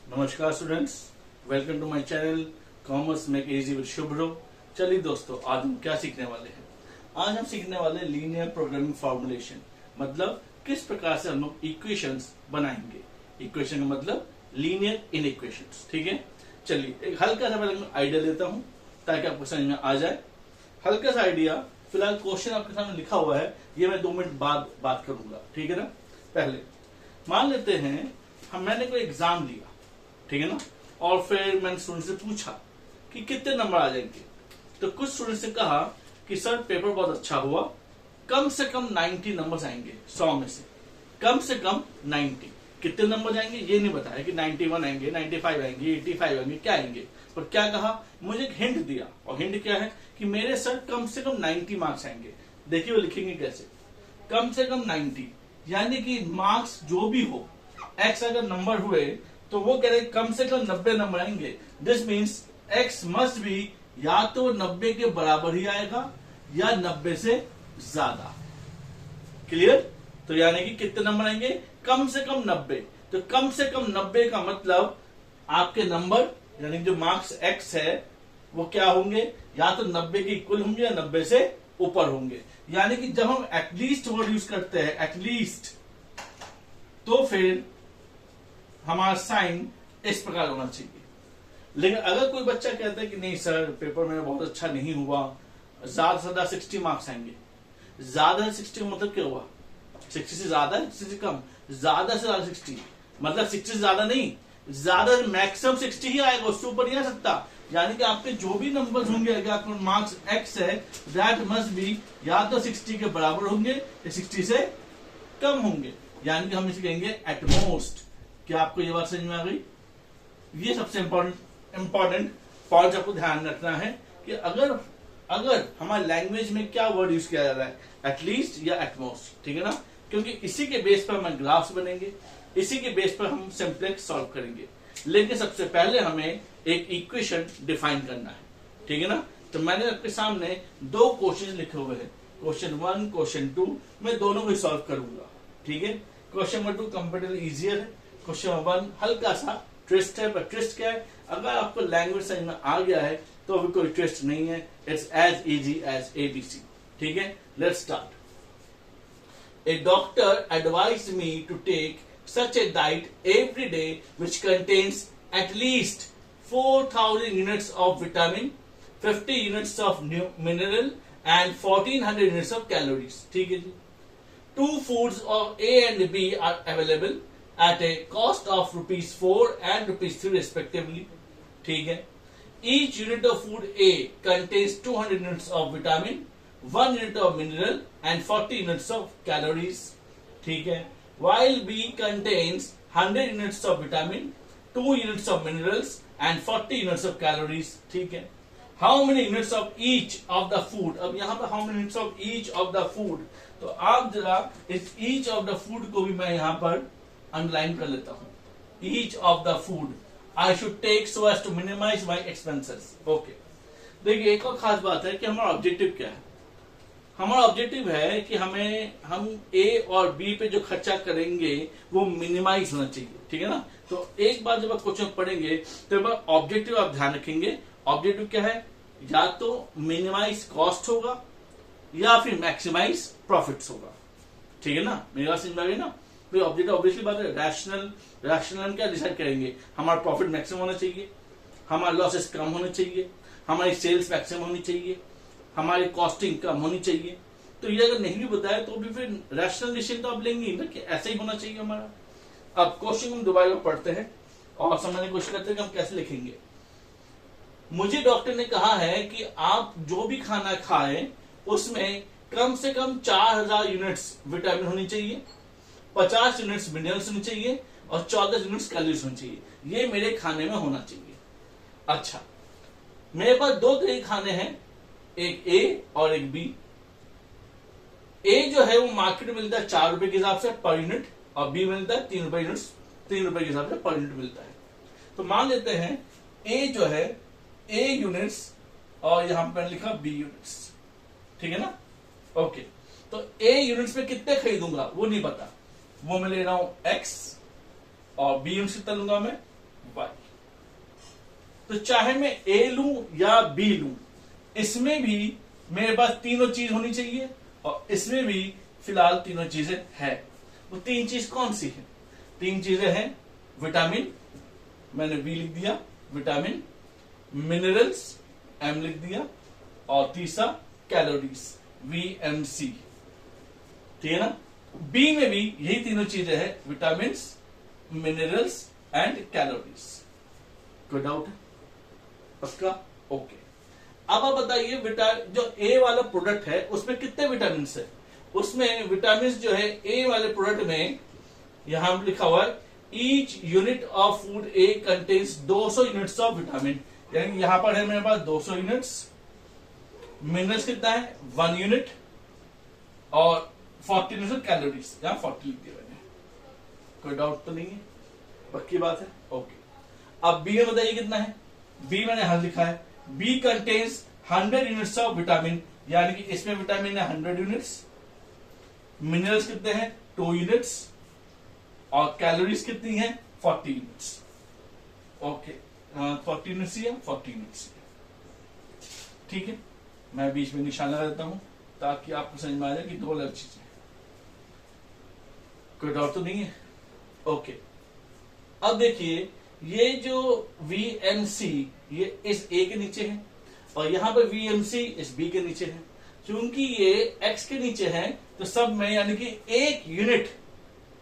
नमस्कार students, welcome to my channel commerce make easy with Shubhro. चलिए दोस्तों, आज हम क्या सीखने वाले हैं। आज हम सीखने वाले लीनियर प्रोग्रामिंग फॉर्मुलेशन, मतलब किस प्रकार से हम लोग इक्वेशंस बनाएंगे। इक्वेशन का मतलब लीनियर इन इक्वेशंस। ठीक है, चलिए एक हल्का सा मैं आइडिया देता हूं ताकि आपको समझ में आ जाए। हल्का सा आइडिया, फिलहाल क्वेश्चन आपके सामने लिखा हुआ है, ये मैं 2 मिनट बाद बात करूंगा। ठीक है ना। पहले मान लेते हैं मैंने कोई एग्जाम दिया, ठीक है ना, और फिर मैंने स्टूडेंट से पूछा कि कितने नंबर आ जाएंगे। तो कुछ स्टूडेंट ने कहा कि सर पेपर बहुत अच्छा हुआ, कम से कम 90 नंबर आएंगे 100 में से, कम 90। कितने नंबर आएंगे ये नहीं बताया कि 91 आएंगे, 95 आएंगे, 85 आएंगे, क्या आएंगे। पर क्या कहा, मुझे एक हिंट दिया, और हिंट क्या है कि मेरे सर कम से कम 90 मार्क्स आएंगे। देखिए वो लिखेंगे कैसे, कम से कम 90, यानी कि मार्क्स जो भी हो, एक्स अगर नंबर हुए तो वो कह रहे कम से कम 90 नंबर आएंगे। This means x must be या तो 90 के बराबर ही आएगा या 90 से ज्यादा। क्लियर। तो यानी कि कितने नंबर आएंगे, कम से कम 90। तो कम से कम 90 का मतलब आपके नंबर यानी जो मार्क्स एक्स है वो क्या होंगे, या तो 90 के इक्वल होंगे या 90 से ऊपर होंगे। यानी कि जब हम एटलीस्ट वर्ड यूज करते हैं, एटलीस्ट, तो फिर हमारा साइन इस प्रकार होना चाहिए। लेकिन अगर कोई बच्चा कहता है कि नहीं सर पेपर में बहुत अच्छा नहीं हुआ, ज्यादा से ज्यादा 60 मार्क्स आएंगे, ज्यादा से 60 मतलब क्या हुआ, 60 से ज्यादा, 60 से कम, ज्यादा से ज्यादा 60 मतलब 60 से ज्यादा नहीं, ज्यादा मैक्सिमम 60 ही आएगा, उससे ऊपर नहीं आ सकता। यानी कि आपके जो भी नंबर होंगे, अगर आपका मार्क्स एक्स है, दैट मस्ट बी या तो 60 के बराबर होंगे या 60 से कम होंगे। यानी कि हम इसे कहेंगे एटमोस्ट। क्या आपको ये बात समझ में आ गई। ये सबसे इंपॉर्टेंट पॉइंट आपको ध्यान रखना है कि अगर हमारे लैंग्वेज में क्या वर्ड यूज किया जा रहा है, एटलीस्ट या एटमोस्ट। ठीक है ना, क्योंकि इसी के बेस पर हम ग्राफ्स बनेंगे, इसी के बेस पर हम सिंप्लेक्स सॉल्व करेंगे। लेकिन सबसे पहले हमें एक इक्वेशन डिफाइन करना है। ठीक है ना। तो मैंने आपके सामने 2 क्वेश्चन लिखे हुए हैं, क्वेश्चन 1, क्वेश्चन 2। मैं दोनों को सॉल्व करूंगा। ठीक है। क्वेश्चन नंबर 2 कंपेरेटिवली इजियर है, क्वेश्चन 1 हल्का सा ट्विस्ट है। पर ट्विस्ट क्या है, अगर आपको लैंग्वेज समझ में आ गया है तो अभी कोई ट्विस्ट नहीं है, it's as easy as ABC। ठीक है, let's start. A doctor advised me to take such a diet every day which contains at least 4000 units of vitamin, 50 units of mineral and 1400 units of calories. ठीक है जी। 2 foods of A and B are available at a cost of ₹4 and ₹3 respectively. ठीक है। Each unit of food A contains 200 units of vitamin, 1 unit of mineral and 40 units of calories. ठीक है। While B contains 100 units of vitamin, 2 units of minerals and 40 units of calories. ठीक है। How many units of each of the food? अब यहाँ पर how many units of each of the food, तो आप जरा इस each of the food को भी मैं यहाँ पर अंडरलाइन कर लेता हूँ। Each of the food I should take so as to minimize my expenses. Okay. देखिए एक और खास बात है कि हमारा ऑब्जेक्टिव क्या है। हमारा ऑब्जेक्टिव है कि हम ए और बी पे जो खर्चा करेंगे वो मिनिमाइज होना चाहिए। ठीक है ना। तो एक बार जब आप क्वेश्चन पढ़ेंगे तो एक बार ऑब्जेक्टिव आप ध्यान रखेंगे। ऑब्जेक्टिव क्या है, या तो मिनिमाइज कॉस्ट होगा या फिर मैक्सिमाइज प्रॉफिट्स होगा। ठीक है ना, मेरी बात समझ में आ गई ना। भाई ऑब्जेक्टिव ऑब्वियसली बात है, रैशनल हम क्या डिसाइड करेंगे, हमारा प्रॉफिट मैक्सिमम होना चाहिए, हमारा लॉसेस कम होने चाहिए, हमारी सेल्स मैक्सिमम होनी चाहिए, हमारी कॉस्टिंग कम होनी चाहिए। तो ये अगर नहीं भी बताया तो भी फिर रैशनल डिसीजन तो आप लेंगे ना कि ऐसा ही होना चाहिए हमारा। अब क्वेश्चन हम दोबारा पढ़ते हैं और समझने की कोशिश करते हैं कि हम कैसे लिखेंगे। मुझे डॉक्टर ने कहा है कि आप जो भी खाना खाएं उसमें कम से कम 4000 यूनिट्स विटामिन होनी चाहिए, 50 यूनिट्स मिनरल्स होनी चाहिए और 14 यूनिट्स कैलोरीज होनी चाहिए। ये मेरे खाने में होना चाहिए। अच्छा, मेरे पास 2 तरह के खाने हैं, एक ए और एक बी। ए जो है वो मार्केट में मिलता है 4 रुपए के हिसाब से पर यूनिट, और बी मिलता है 3 रुपए यूनिट्स, 3 रुपए के हिसाब से पर यूनिट मिलता है। तो मान लेते हैं ए जो है ए यूनिट्स और यहां पर लिखा बी यूनिट्स। ठीक है ना। ओके, तो ए यूनिट्स में कितने खरीदूंगा वो नहीं पता, वो मैं ले रहा हूं एक्स, और बी यूनिट्स कितना लूंगा मैं वाई। तो चाहे मैं ए लूं या बी लूं, इसमें भी मेरे पास तीनों चीज होनी चाहिए और इसमें भी फिलहाल तीनों चीजें हैं। वो तीन चीज कौन सी है? तीन चीजें हैं, विटामिन, मैंने बी लिख दिया, विटामिन, मिनरल्स, एम लिख दिया, और तीसरा कैलोरीज, VMC। ठीक है ना? बी में भी यही तीनों चीजें हैं, विटामिन, मिनरल्स एंड कैलोरीज। कोई डाउट है? पक्का? ओके। अब आप बताइए, जो ए वाला प्रोडक्ट है उसमें कितने विटामिन है? उसमें विटामिन जो है ए वाले प्रोडक्ट में यहां लिखा हुआ है, each unit of food A contains 200 units of vitamin, यानी यहां पर है मेरे पास 200 यूनिट्स। मिनरल्स कितना है? 1 यूनिट, और 40 यूनिट कैलोरीज, यहां 40 लिख दिया मैंने। कोई डाउट तो नहीं है? पक्की बात है? ओके। अब बी में बताइए कितना है? बी मैंने यहां लिखा है, B contains 100 units of vitamin, यानी कि इसमें विटामिन है 100 यूनिट्स। मिनरल्स कितने हैं? 2 यूनिट्स, और कैलोरीज कितनी है? 40 यूनिट्स। ओके, 40 यूनिट्स या 40 यूनिट्स, ठीक है। मैं बीच में निशान लगा देता हूं ताकि आपको समझ में आ जाए कि दो अलग चीजें। कोई डाउट तो नहीं है? ओके। अब देखिए, ये जो VMC ये इस ए के नीचे है, और यहां पर VMC इस बी के नीचे है। क्योंकि ये एक्स के नीचे है तो सब में, यानी कि एक यूनिट,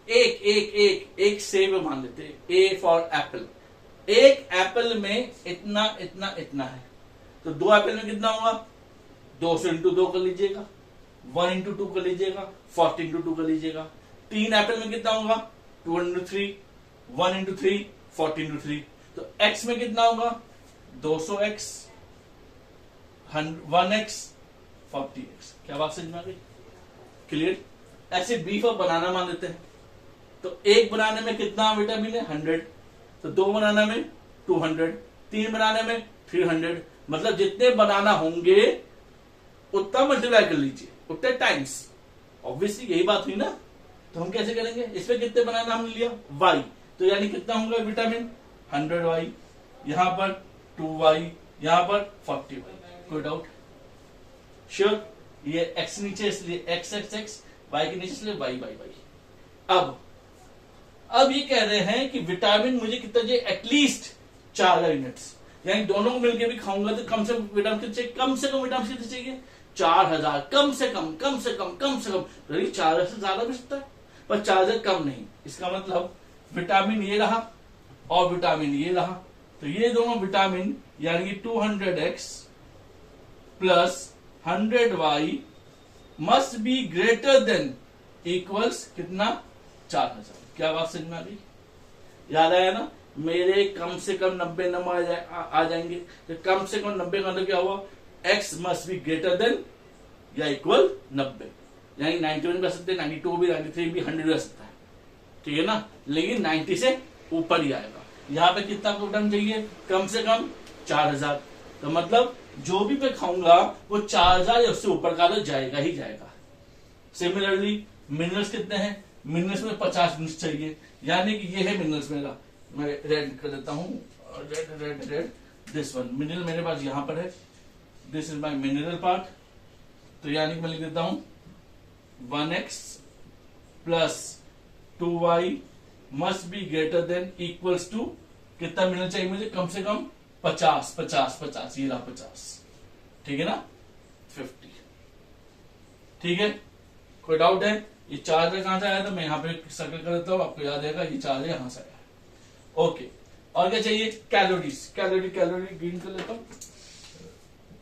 एक सेब मान लेते हैं, ए फॉर एप्पल। एक एप्पल में इतना इतना इतना है, तो 2 एप्पल में कितना होगा? 200 इंटू 2 कर लीजिएगा, 1 इंटू 2 कर लीजिएगा, 40 इंटू 2 कर लीजिएगा। 3 एप्पल में कितना होगा? 2 इंटू 3, 1 इंटू 3, 40 इंटू 3। तो एक्स में कितना होगा? 200x, 1x, 40x। क्या बात समझ में आ गई? क्लियर? ऐसे बी फॉर बनाना मान लेते हैं, तो एक बनाने में कितना विटामिन है? 100, तो 2 बनाने में 200, 3 बनाने में 300, मतलब जितने बनाना होंगे उतना मल्टीप्लाई कर लीजिए, उतने टाइम्स। ऑब्वियसली यही बात हुई ना। तो हम कैसे करेंगे? इसमें कितने बनाना हमने लिया? y, तो यानी कितना होगा विटामिन? 100y, यहां पर 2y, यहां पर 40y। कोई डाउट? श्योर? ये x नीचे इसलिए x x x, y के नीचे इसलिए y y y। अब ये कह रहे हैं कि विटामिन मुझे कितना चाहिए? एटलीस्ट 4000 यूनिट्स, यानी दोनों को मिलकर भी खाऊंगा तो कम से कम विटामिन कितने चाहिए? कम से कम विटामिन कितने चाहिए? 4000, कम से कम, कम से कम, कम से कम। तो 4000 से ज्यादा भी सकता है, पर 4000 कम नहीं। इसका मतलब विटामिन ये रहा और विटामिन ये रहा, तो ये दोनों विटामिन यानी 200x plus 100y must be greater than equals कितना? 4000। क्या बात समझ में आ गई? याद आया ना? मेरे कम से कम 90 नंबर आ जाएंगे, तो कम से कम 90 का मतलब क्या हुआ? x must be greater then या इक्वल 90, यानी 91 भी कर सकते हैं, 92 भी, 93 भी, 100 भी कर सकता है, ठीक है ना। लेकिन 90 से ऊपर ही आएगा। यहाँ पे कितना विटामिन चाहिए? कम से कम 4000। तो मतलब जो भी मैं खाऊंगा वो 4000 या उससे ऊपर का तो जाएगा ही जाएगा। सिमिलरली मिनरल्स कितने हैं? मिनरल्स में 50 यूनिट्स चाहिए, यानी कि ये है मिनरल्स मेरा। मैं रेड कर देता हूं, red red red, this one mineral मेरे पास यहां पर है, this is my mineral part. तो यानी कि मैं लिख देता हूं 1x plus 2y must be greater than equals to, कितना मिनरल चाहिए मुझे? कम से कम 50 50 50, ये रहा 50, ठीक है ना, 50। ठीक है? कोई डाउट है? ये चार्ज कहां से आया था? मैं यहां पे सर्कल कर देता हूं, आपको याद रहेगा ये चार्ज यहां से आया। ओके, और क्या चाहिए? कैलोरीज। कैलोरी ग्रीन कर लेता हूं।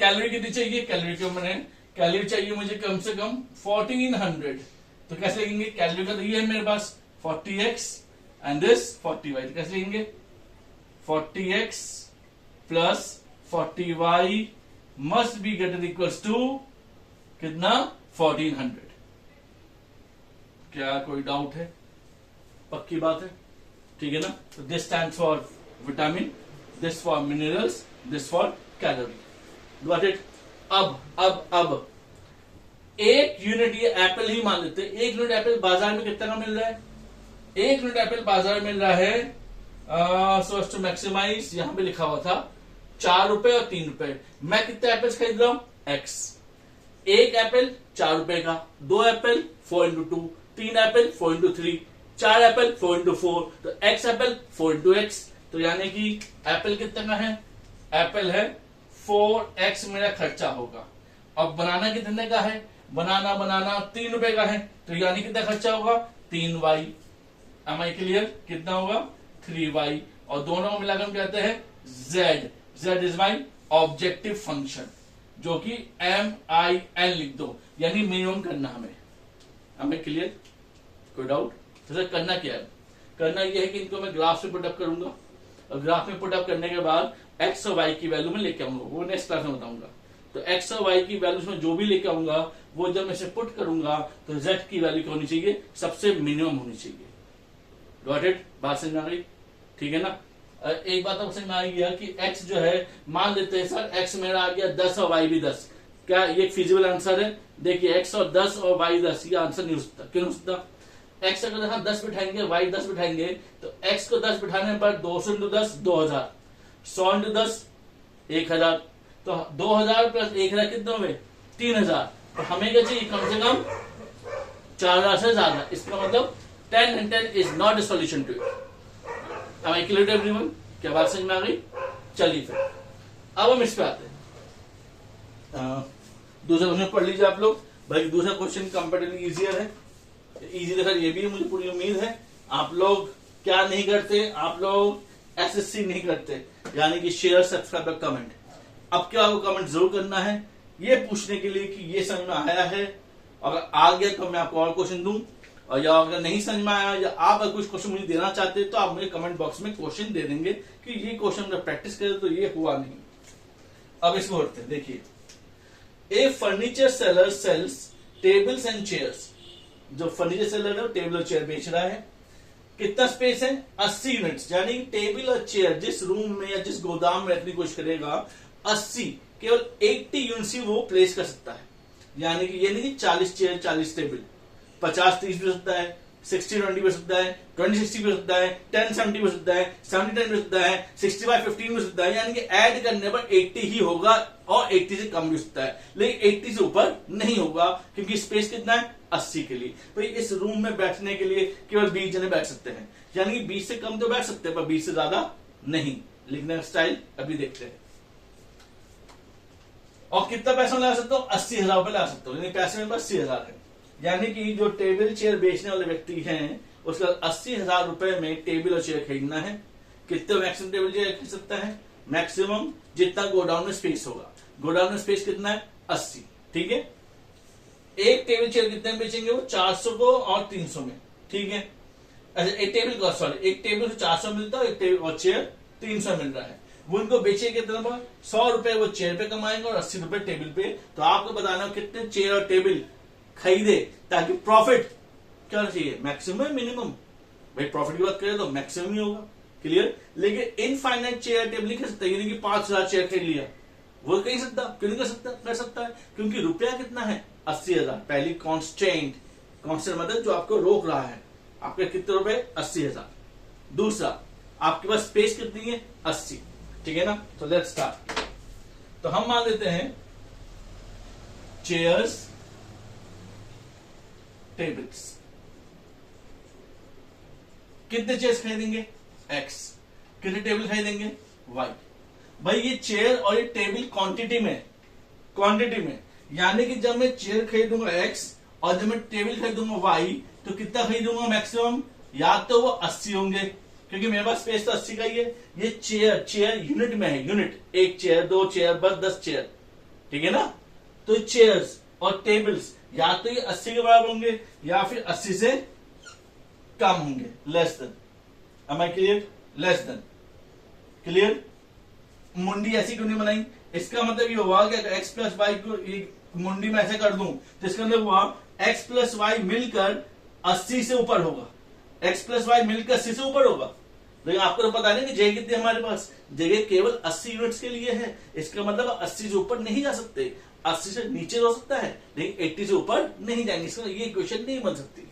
कैलोरी कितनी चाहिए? कैलोरी को मैंने कैलोरी चाहिए मुझे कम से कम 1400। तो कैसे लिखेंगे? कैलोरी का तो ये है मेरे पास 40x एंड दिस 40y। तो कैसे लिखेंगे? 40x plus 40y must be greater equals to कितना? 1400। क्या कोई डाउट है? पक्की बात है, ठीक है ना। तो this stand for vitamin, this for minerals, this for calorie. Got it? अब 1 यूनिट, ये एप्पल ही मान लेते हैं, 1 यूनिट एप्पल बाजार में कितना का मिल रहा है? 1 यूनिट एप्पल बाजार में मिल रहा है सो टू मैक्सिमाइज, यहाँ पे लिखा हुआ था 4 रुपए और 3 रुपए। मैं कितने एप्पल्स खरीद रहा हूं? एक्स। एक एप्पल 4 रुपए का, 2 Apple 4 into 2, 3 Apple 4 into 3, 4 Apple 4 into 4, तो एक्स एप्पल 4 इंटू एक्स। तो यानी कि एप्पल कितने का है? एप्पल है 4x मेरा खर्चा होगा। अब बनाना कितने का है? बनाना 3 रुपए का है, तो यानी कितना खर्चा होगा? 3y। Am I clear? कितना होगा? 3y। और दोनों को मिलाकर हम कहते हैं z। z is my objective function, जो कि MIN लिख दो, यानी मिनिमम करना हमें। हमें क्लियर? कोई डाउट? तो सर करना क्या है? करना यह है कि इनको मैं ग्राफ से पुटअप करूंगा, और ग्राफ में पुटअप करने के बाद x और y की वैल्यू में लेके आऊंगा, वो नेक्स्ट क्लास में बताऊंगा। तो x और y की वैल्यूज में जो भी लेके आऊंगा, वो जब मैं इसे पुट करूंगा तो z की वैल्यू क्या होनी चाहिए? सबसे मिनिमम होनी चाहिए। Got it? बात समझ में आ गई? ठीक है ना? एक बात अब समझ में आ गया कि x जो है, मान लेते हैं सर x मेरा आ गया 10 और y भी 10। क्या ये फिजिबल आंसर है? देखिए x और 10 और y 10, ये आंसर नहीं हो सकता। क्यों नहीं हो सकता? x अगर हम 10 बिठाएंगे, y 10 बिठाएंगे, तो x को 10 बिठाने पर 200 इंटू 10 2000, 100 इंटू 10 1000, तो 2000 प्लस 1000 कितने हुए? 3000। तो हमें क्या चाहिए? कम से कम 4000 से ज्यादा। इसका मतलब 10 and 10 is not a solution to it. Am I clear to everyone? क्या बात समझ में आ गई? चलिए फिर अब हम इस पे आते हैं। दूसरा क्वेश्चन पढ़ लीजिए आप लोग। भाई दूसरा क्वेश्चन कंपेरेटिवली इजियर है। इजी देखा ये भी है, मुझे पूरी उम्मीद है। आप लोग क्या नहीं करते? आप लोग एसएससी नहीं करते, यानी कि शेयर, सब्सक्राइब, कमेंट। अब क्या आपको कमेंट जरूर करना है, ये पूछने के लिए कि ये समझ में आया है। अगर आ गया तो मैं आपको और क्वेश्चन दूं, और या अगर नहीं समझ में आया या आप अगर कुछ क्वेश्चन मुझे देना चाहते हैं, तो आप मुझे कमेंट बॉक्स में क्वेश्चन दे देंगे कि ये क्वेश्चन जब प्रैक्टिस करें तो ये हुआ नहीं। अब इसमें होते हैं, देखिए, a furniture seller sells tables and chairs. जो फर्नीचर सेलर है वो टेबल और चेयर बेच रहा है। कितना स्पेस है? 80 यूनिट्स। यानी टेबल और चेयर जिस रूम में या जिस गोदाम में रखने की कोशिश करेगा, 80, केवल 80 यूनिट्स ही वो प्लेस कर सकता है। यानी कि ये नहीं कि 40 चेयर 40 टेबल, 50-30 भी हो सकता है, 60-20 भी हो सकता है, 20-60 भी हो सकता है, 10-70 भी हो सकता है, 70-10 भी हो सकता है, 65-15 भी हो सकता है। यानी कि ऐड करने पर 80 ही होगा, और 80 से कम भी हो सकता है, लेकिन 80 से ऊपर नहीं होगा, क्योंकि स्पेस कितना है? 80 के लिए। भाई इस रूम में बैठने के लिए केवल 20 जने बैठ सकते हैं, यानी कि 20 से कम तो बैठ सकते हैं, पर 20 से ज्यादा नहीं। लिखने का स्टाइल अभी देखते हैं। और कितना पैसा लगा सकते हो? 80,000 रुपए लगा सकते हो, यानी पैसे में बस 80,000 है। यानी कि जो टेबल चेयर बेचने वाले व्यक्ति हैं, उसका 80,000 रुपए में टेबल और चेयर खरीदना है। कितने मैक्सिमम टेबल चेयर खरीद सकता है? मैक्सिमम जितना गोडाउन में स्पेस होगा। गोडाउन में स्पेस कितना है? 80। ठीक है। एक टेबल चेयर कितने में बेचेंगे? वो 400 को और 300 में। ठीक है। अच्छा, एक टेबल का, सॉरी, एक टेबल 400 मिलता है, एक टेबल और चेयर 300 मिल रहा है। वो इनको बेचेंगे कितना पर? 100 रुपए वो चेयर पे कमाएंगे और 80 रुपए टेबल पे। तो आपको बताना कितने चेयर और टेबल खरीदे ताकि प्रॉफिट क्या चाहिए? Maximum minimum. भाई प्रॉफिट की बात करें तो मैक्सिमम ही होगा। क्लियर? लेकिन इनफाइनाइट चेयर टेबल नहीं कर सकता, यानी कि 5,000 चेयर खरीद लिया, वो कह सकता। क्यों नहीं कर सकता? कर सकता है, क्योंकि रुपया कितना है? 80,000। पहली कॉन्स्टेंट, कॉन्स्टेंट मतलब जो आपको रोक रहा है, आपके कितने रुपए? 80,000। दूसरा, आपके पास स्पेस कितनी है? 80। ठीक है ना? तो लेट्स स्टार्ट। तो हम मान लेते हैं चेयर्स, टेबल्स। कितने चेयर्स खरीदेंगे? x। कितने टेबल खरीदेंगे? y। भाई ये चेयर और ये टेबल क्वांटिटी में, यानी कि जब मैं चेयर खरीदूंगा x और जब मैं टेबल खरीदूंगा y, तो कितना खरीदूंगा मैक्सिमम? या तो वो 80 होंगे, क्योंकि मेरे पास स्पेस तो 80 का ही है। ये चेयर यूनिट में है, यूनिट, एक चेयर, 2 चेयर, बस 10 चेयर। ठीक है ना? तो चेयर्स और टेबल्स या तो ये 80 के बराबर होंगे या फिर 80 से कम होंगे, less than. Am I clear? Less than. Clear? मुंडी ऐसी क्यों नहीं बनाई? इसका मतलब ये हुआ कि x प्लस वाई को मुंडी में ऐसे कर दूं, तो इसका मतलब हुआ x प्लस वाई मिलकर 80 से ऊपर होगा। x प्लस वाई मिलकर 80 से ऊपर होगा। लेकिन आपको तो पता नहीं कि जगह कितनी हमारे पास? जगह केवल 80 यूनिट्स के लिए है। इसका मतलब 80 से ऊपर नहीं जा सकते, 80 से नीचे हो सकता है, लेकिन 80 से ऊपर नहीं जाएंगे। इसका ये इक्वेशन नहीं बन सकती।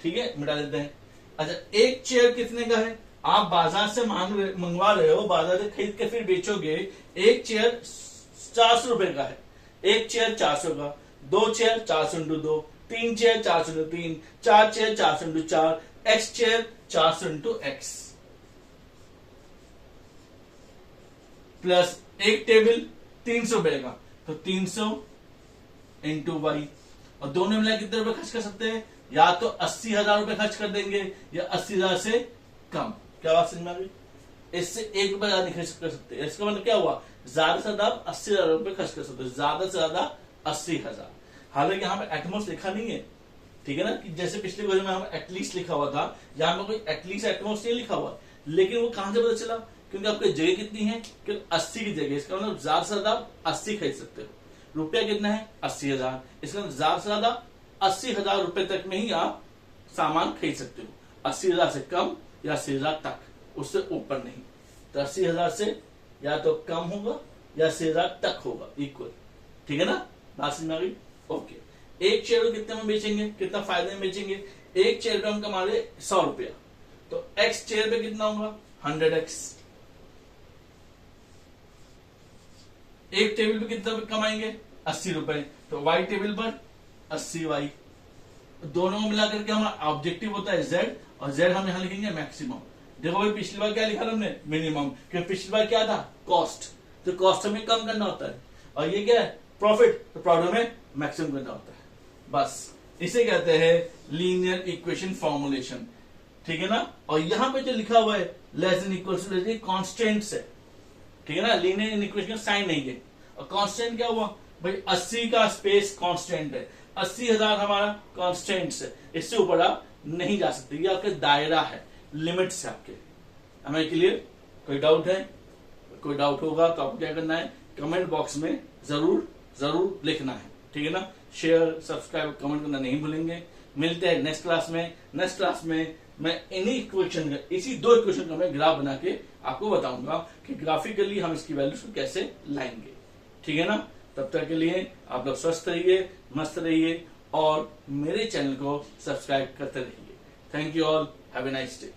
ठीक है, मिटा देते हैं। अच्छा, एक चेयर कितने का है? आप बाजार से मंगवा रहे हो, बाजार से खरीद के फिर बेचोगे। एक चेयर 400 रुपए का है, एक चेयर 400 का, 2 chair 400x2, 3 chair 400x3, 4 chair 400x4, x chair 400x plus एक टेबल 300 रुपए का, तो 300 इंटू वाई। और दोनों मिला कितने रुपए खर्च कर सकते हैं? या तो 80,000 रुपए खर्च कर देंगे या 80,000 से कम। क्या बात समझ में आ गई? इससे 1 रुपए ज्यादा नहीं खर्च कर सकते। इसका मतलब क्या हुआ? ज्यादा से ज्यादा आप 80,000 रुपए खर्च कर सकते हो, ज्यादा से ज्यादा 80,000। हालांकि यहाँ पे एटमोस्ट लिखा नहीं है, ठीक है ना, कि जैसे पिछले वर्जन में हमें एटलीस्ट लिखा हुआ था, यहाँ पे कोई एटलीस्ट एटमोस्ट नहीं लिखा हुआ। लेकिन वो कहां से पता चला? क्योंकि आपकी जगह कितनी है? कि 80 की जगह। इसका मतलब ज्यादा से ज्यादा 80 खरीद सकते हो। रुपया कितना है? 80,000। इसका मतलब ज्यादा से ज्यादा 80,000 रुपए तक में ही आप सामान खरीद सकते हो। 80,000 से कम या 80,000 तक, उससे ऊपर नहीं। तो 80,000 से या तो कम होगा या 80,000 तक होगा, इक्वल। ठीक है ना? बात समझ में आ गई? ओके। एक चेयर को कितने में बेचेंगे? कितना फायदे में बेचेंगे? एक चेयर पे हम कमा रहे 100 रुपया, तो एक्स चेयर पे कितना होगा? 100x। एक टेबल पे कितना कमाएंगे? 80 रुपए, तो वाई टेबल पर 80y। दोनों को मिलाकर के हमारा ऑब्जेक्टिव होता है z, और z हम यहां लिखेंगे मैक्सिमम। देखो भाई, पिछली बार क्या लिखा था हमने? मिनिमम। क्योंकि पिछली बार क्या था? कॉस्ट। तो कॉस्ट हमें कम करना होता है, और ये क्या है? प्रॉफिट। तो प्रॉफिट में मैक्सिमम करना होता है। बस इसे कहते हैं लीनियर इक्वेशन फॉर्मुलेशन। ठीक है ना? और यहां पे जो लिखा हुआ है less than equal to constant है, ठीक है ना? लीनियर इक्वेशन का साइन नहीं है। और कांस्टेंट क्या हुआ भाई? 80 का स्पेस कांस्टेंट है, 80,000 हमारा कांस्टेंट है। इससे ऊपर आप नहीं जा सकते, ये आपके दायरा है, लिमिट्स है आपके। हमें क्लियर? कोई डाउट है? कोई डाउट होगा तो आपको क्या करना है? कमेंट बॉक्स में जरूर लिखना है, ठीक है ना? शेयर, सब्सक्राइब, कमेंट करना नहीं भूलेंगे। मिलते हैं नेक्स्ट क्लास में। नेक्स्ट क्लास में मैं इन्हीं इक्वेशन का, इसी 2 इक्वेशन का मैं ग्राफ बना के आपको बताऊंगा कि ग्राफिकली हम इसकी वैल्यूज को कैसे लाएंगे। ठीक है ना? तब तक के लिए आप लोग स्वस्थ रहिए, मस्त रहिए, और मेरे चैनल को सब्सक्राइब करते रहिए। Thank you all, have a nice day.